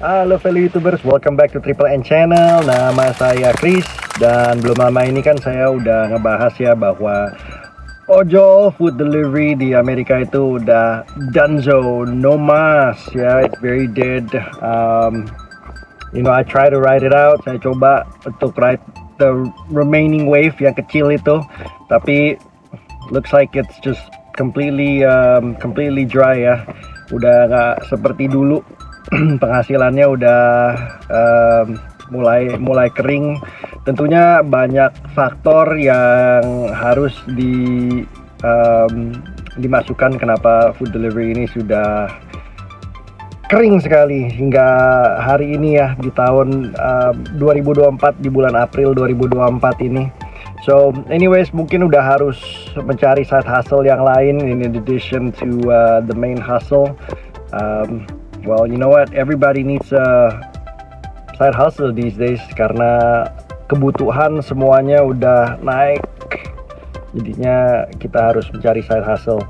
Halo fellow YouTubers, welcome back to Triple N Channel. Nama saya Chris dan belum lama ini kan saya udah ngebahas ya bahwa ojol food delivery di Amerika itu udah donezo, no mas ya, it's very dead. I try to ride it out. Saya coba untuk ride the remaining wave yang kecil itu, tapi looks like it's just completely dry ya. Udah nggak seperti dulu. Penghasilannya udah mulai kering. Tentunya banyak faktor yang harus dimasukkan kenapa food delivery ini sudah kering sekali hingga hari ini ya, di tahun 2024, di bulan April 2024 ini. So anyways, mungkin udah harus mencari side hustle yang lain in addition to the main hustle. Well, you know what? Everybody needs a side hustle these days karena kebutuhan semuanya udah naik. Jadinya kita harus mencari side hustle.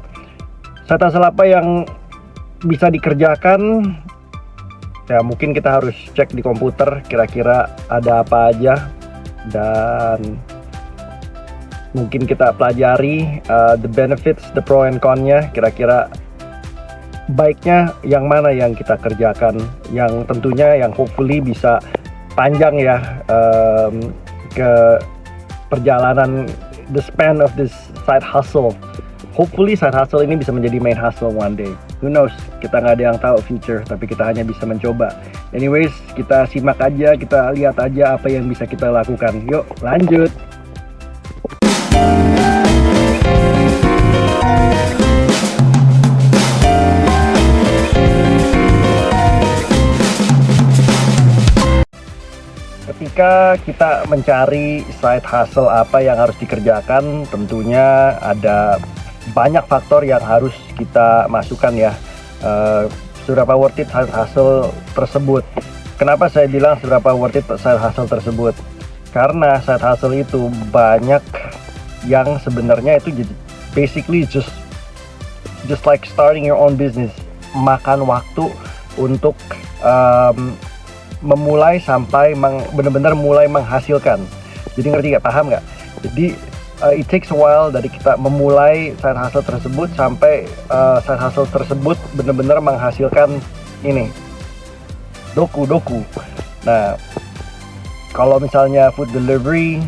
Side hustle apa yang bisa dikerjakan? Ya mungkin kita harus cek di komputer kira-kira ada apa aja, dan mungkin kita pelajari the benefits, the pro and con-nya, kira-kira baiknya yang mana yang kita kerjakan, yang tentunya yang hopefully bisa panjang ya, ke perjalanan the span of this side hustle. Hopefully side hustle ini bisa menjadi main hustle one day. Who knows, kita nggak ada yang tahu future, tapi kita hanya bisa mencoba. Anyways, kita simak aja, kita lihat aja apa yang bisa kita lakukan. Yuk lanjut. Ketika kita mencari side hustle apa yang harus dikerjakan, tentunya ada banyak faktor yang harus kita masukkan ya. Seberapa worth it side hustle tersebut. Kenapa saya bilang seberapa worth it side hustle tersebut? Karena side hustle itu banyak yang sebenarnya itu basically just like starting your own business. Makan waktu untuk memulai sampai benar-benar mulai menghasilkan. Jadi ngerti nggak, paham nggak? Jadi it takes a while dari kita memulai side hustle tersebut sampai side hustle tersebut benar-benar menghasilkan ini doku. Nah, kalau misalnya food delivery,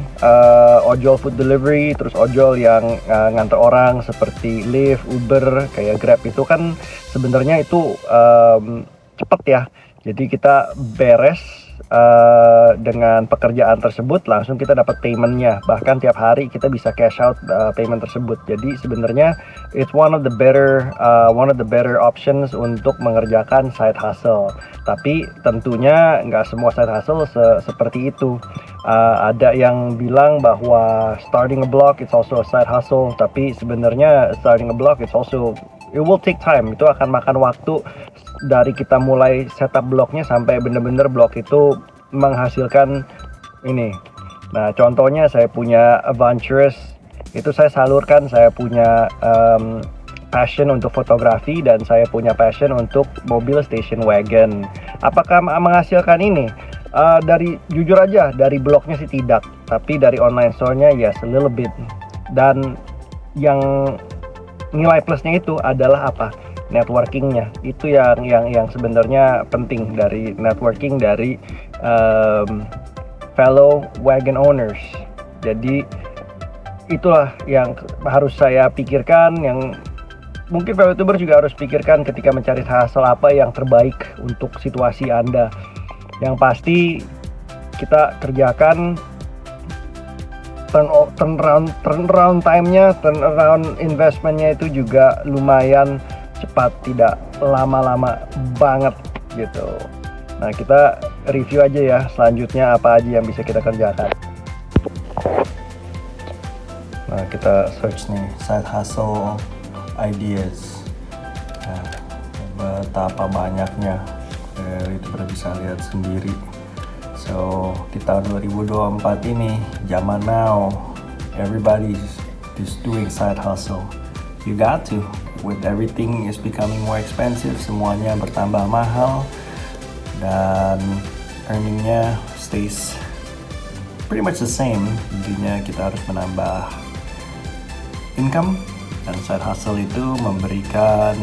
ojol food delivery, terus ojol yang nganter orang seperti Lyft, Uber, kayak Grab itu kan sebenarnya itu cepet ya. Jadi kita beres dengan pekerjaan tersebut, langsung kita dapat paymentnya. Bahkan tiap hari kita bisa cash out payment tersebut. Jadi sebenarnya it's one of the better options untuk mengerjakan side hustle. Tapi tentunya nggak semua side hustle seperti itu. Ada yang bilang bahwa starting a blog it's also a side hustle. Tapi sebenarnya starting a blog it will take time. Itu akan makan waktu dari kita mulai setup blognya sampai bener-bener blog itu menghasilkan ini. Nah, contohnya saya punya Adventurous, itu saya salurkan, saya punya passion untuk fotografi dan saya punya passion untuk mobil station wagon. Apakah menghasilkan ini? Jujur aja, dari blognya sih tidak, tapi dari online store-nya yes, a little bit. Dan yang nilai plusnya itu adalah apa? Networkingnya. Itu yang sebenarnya penting dari networking dari fellow wagon owners. Jadi itulah yang harus saya pikirkan, yang mungkin fellow YouTuber juga harus pikirkan ketika mencari hustle apa yang terbaik untuk situasi Anda. Yang pasti kita kerjakan turnaround time-nya, turnaround investment-nya itu juga lumayan cepat, tidak lama-lama banget gitu. Nah, kita review aja ya selanjutnya apa aja yang bisa kita kerjakan. Nah, kita search nih side hustle ideas. Nah, betapa banyaknya, itu udah bisa lihat sendiri. So di tahun 2024 ini, zaman now, everybody is doing side hustle. You got to. With everything is becoming more expensive, semuanya bertambah mahal. dan earningnya stays pretty much the same. Intinya kita harus menambah income, dan side hustle itu memberikan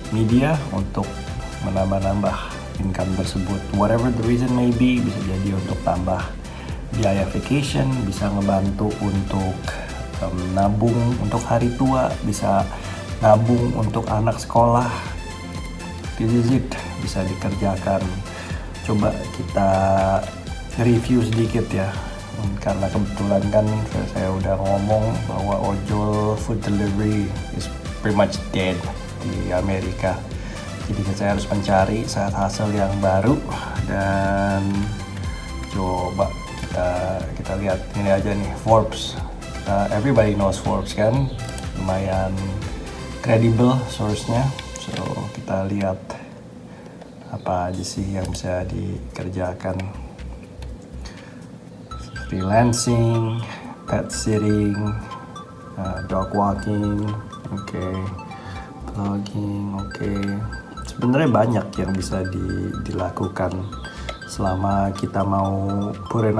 media untuk menambah income tersebut. Whatever the reason may be, bisa jadi untuk tambah biaya vacation, bisa ngebantu untuk nabung untuk hari tua, bisa nabung untuk anak sekolah. This is it, bisa dikerjakan. Coba kita review sedikit ya, karena kebetulan kan saya udah ngomong bahwa ojol food delivery is pretty much dead di Amerika. Jadi saya harus mencari side hustle yang baru, dan coba kita lihat ini aja nih, Forbes. Everybody knows Forbes kan, lumayan credible source-nya. So kita lihat apa aja sih yang bisa dikerjakan. Freelancing, pet sitting, dog walking, vlogging, sebenarnya banyak yang bisa dilakukan selama kita mau put in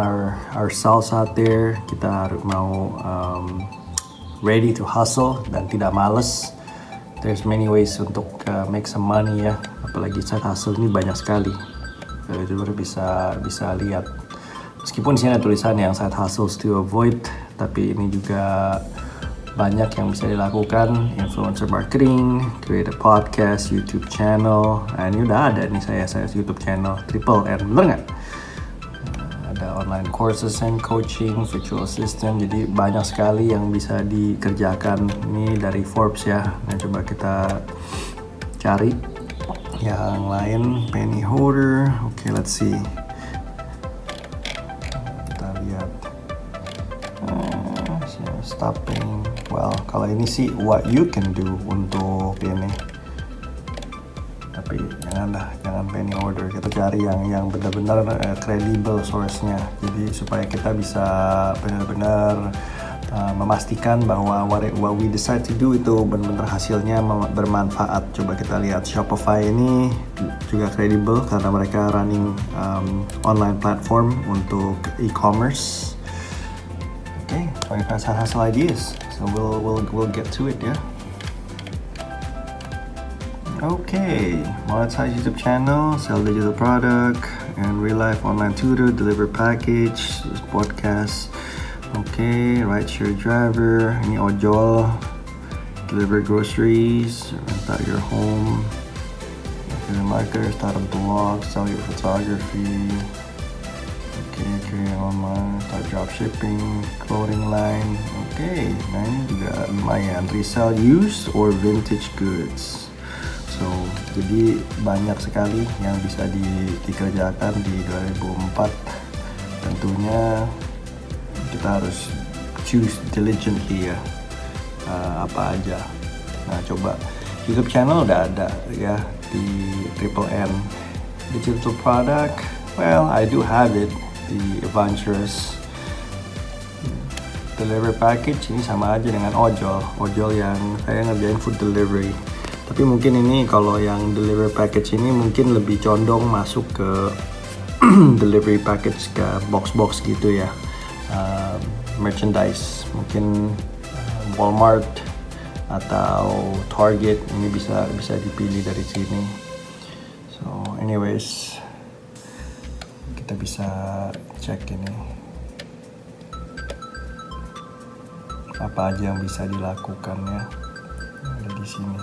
ourselves out there. Kita harus mau ready to hustle dan tidak males. There's many ways untuk make some money ya, apalagi side hustle ini banyak sekali. Jadi bisa lihat. Meskipun di sini ada tulisan yang side hustles to avoid, tapi ini juga banyak yang bisa dilakukan. Influencer marketing, create a podcast, YouTube channel. Nah ini udah ada nih saya YouTube channel Triple N, bener nggak? Ada online courses and coaching, virtual assistant. Jadi banyak sekali yang bisa dikerjakan. Ini dari Forbes ya. Nah coba kita cari yang lain. Penny holder. Let's see. Kita lihat. Stopping. Well, kalau ini sih what you can do untuk ini. Tapi jangan penny order. Kita cari yang benar-benar credible source-nya. Jadi supaya kita bisa benar-benar memastikan bahwa what we decide to do itu benar-benar hasilnya bermanfaat. Coba kita lihat Shopify ini juga credible karena mereka running online platform untuk e-commerce. 25 side hustle ideas. So we'll get to it ya. Monetize YouTube channel, sell digital product, and real life online tutor, deliver package, podcast. Rideshare driver, ini ojol, deliver groceries, rent out your home. Marketer, start a blog, sell your photography. Career online, start dropshipping, clothing line. Nah ini juga lumayan. Resell used or vintage goods. So, jadi banyak sekali yang bisa dikerjakan di 2004. Tentunya kita harus choose diligently ya, apa aja. Nah coba YouTube channel udah ada ya di Triple N. Digital product, well I do have it. Di Adventurous. Deliver package ini sama aja dengan ojol yang saya ngerjain food delivery. Tapi mungkin ini kalau yang deliver package ini mungkin lebih condong masuk ke delivery package ke box gitu ya. Merchandise mungkin Walmart atau Target ini bisa dipilih dari sini. So anyways, kita bisa cek ini apa aja yang bisa dilakukan ya, ada di sini.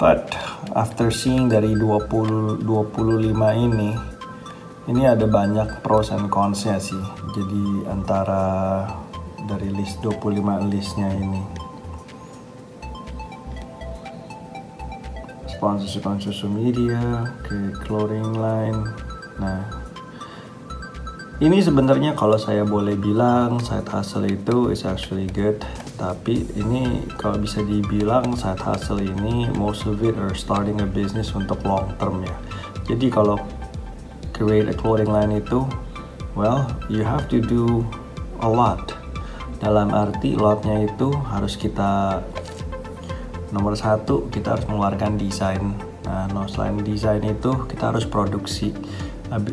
But after seeing dari 25 ini ada banyak pros and cons-nya sih. Jadi antara dari list 25 listnya ini, sponsorship on social media, clothing line. Nah ini sebenarnya kalau saya boleh bilang side hustle itu is actually good, tapi ini kalau bisa dibilang side hustle ini most of it are starting a business untuk long term ya. Jadi kalau create a clothing line itu, well you have to do a lot. Dalam arti lotnya itu harus kita nomor satu, kita harus mengeluarkan desain. Nah, selain desain itu kita harus produksi.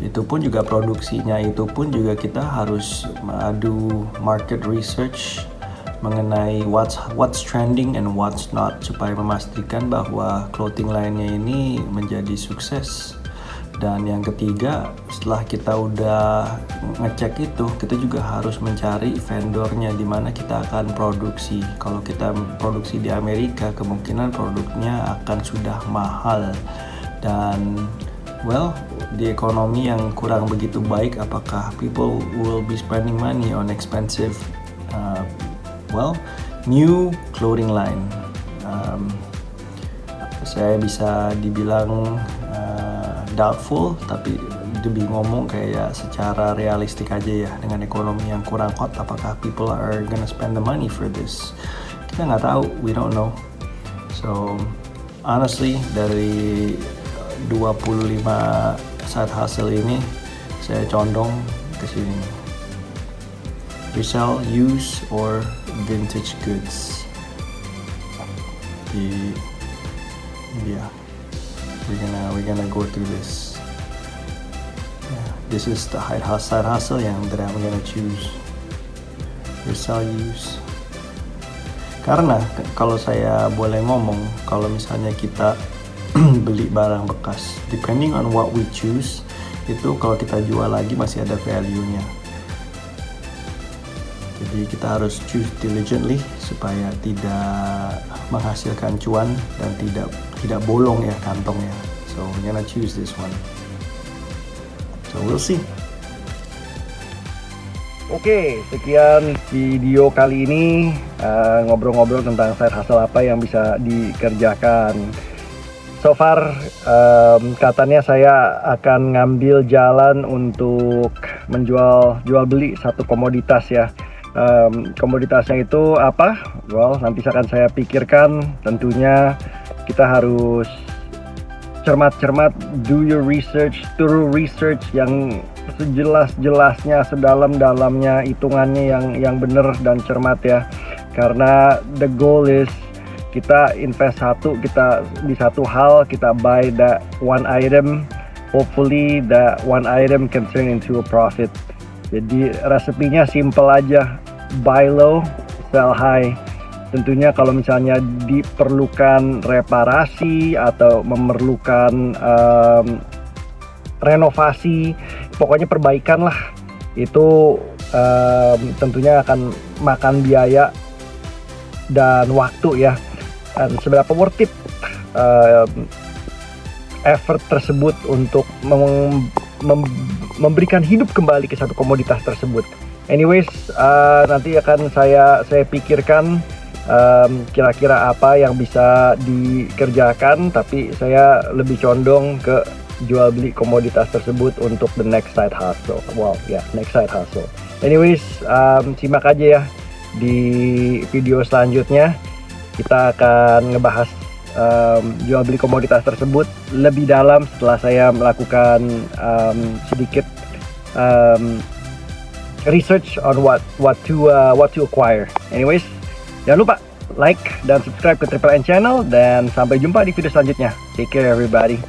Itu pun juga produksinya itu pun juga kita harus adu market research mengenai what's trending and what's not supaya memastikan bahwa clothing line-nya ini menjadi sukses. Dan yang ketiga, setelah kita udah ngecek itu, kita juga harus mencari vendornya di mana kita akan produksi. Kalau kita produksi di Amerika, kemungkinan produknya akan sudah mahal. Dan di ekonomi yang kurang begitu baik, apakah people will be spending money on expensive new clothing line? Saya bisa dibilang doubtful, tapi lebih ngomong kayak secara realistik aja ya, dengan ekonomi yang kurang hot, apakah people are gonna spend the money for this? Kita nggak tahu, we don't know. So honestly, dari 25 side hustle ini saya condong ke sini, resell used or vintage goods. We're gonna go through this. Yeah, this is the side hustle yang that I'm gonna choose. Resell use. Karena kalau saya boleh ngomong, kalau misalnya kita beli barang bekas, depending on what we choose, itu kalau kita jual lagi masih ada value-nya. Jadi kita harus choose diligently supaya tidak menghasilkan cuan dan tidak bolong ya kantongnya. So we're gonna choose this one. So we'll see. Oke, sekian video kali ini, ngobrol-ngobrol tentang side hustle apa yang bisa dikerjakan. So far, katanya saya akan ngambil jalan untuk jual beli satu komoditas ya. Komoditasnya itu apa? Nanti akan saya pikirkan. Tentunya kita harus cermat-cermat, do your research, thorough research yang sejelas-jelasnya, sedalam-dalamnya, hitungannya yang benar dan cermat ya. Karena the goal is kita invest di satu hal, kita buy that one item, hopefully that one item can turn into a profit. Jadi resepinya simple aja, buy low, sell high. Tentunya kalau misalnya diperlukan reparasi atau memerlukan renovasi, pokoknya perbaikan lah, itu tentunya akan makan biaya dan waktu ya. Dan seberapa worth it effort tersebut untuk memberikan hidup kembali ke satu komoditas tersebut. Anyways, nanti akan saya pikirkan kira-kira apa yang bisa dikerjakan, tapi saya lebih condong ke jual beli komoditas tersebut untuk the next side hustle. Next side hustle. Anyways, simak aja ya di video selanjutnya. Kita akan ngebahas jual beli komoditas tersebut lebih dalam setelah saya melakukan sedikit research on what to acquire. Anyways, jangan lupa like dan subscribe ke Triple N Channel, dan sampai jumpa di video selanjutnya. Take care everybody.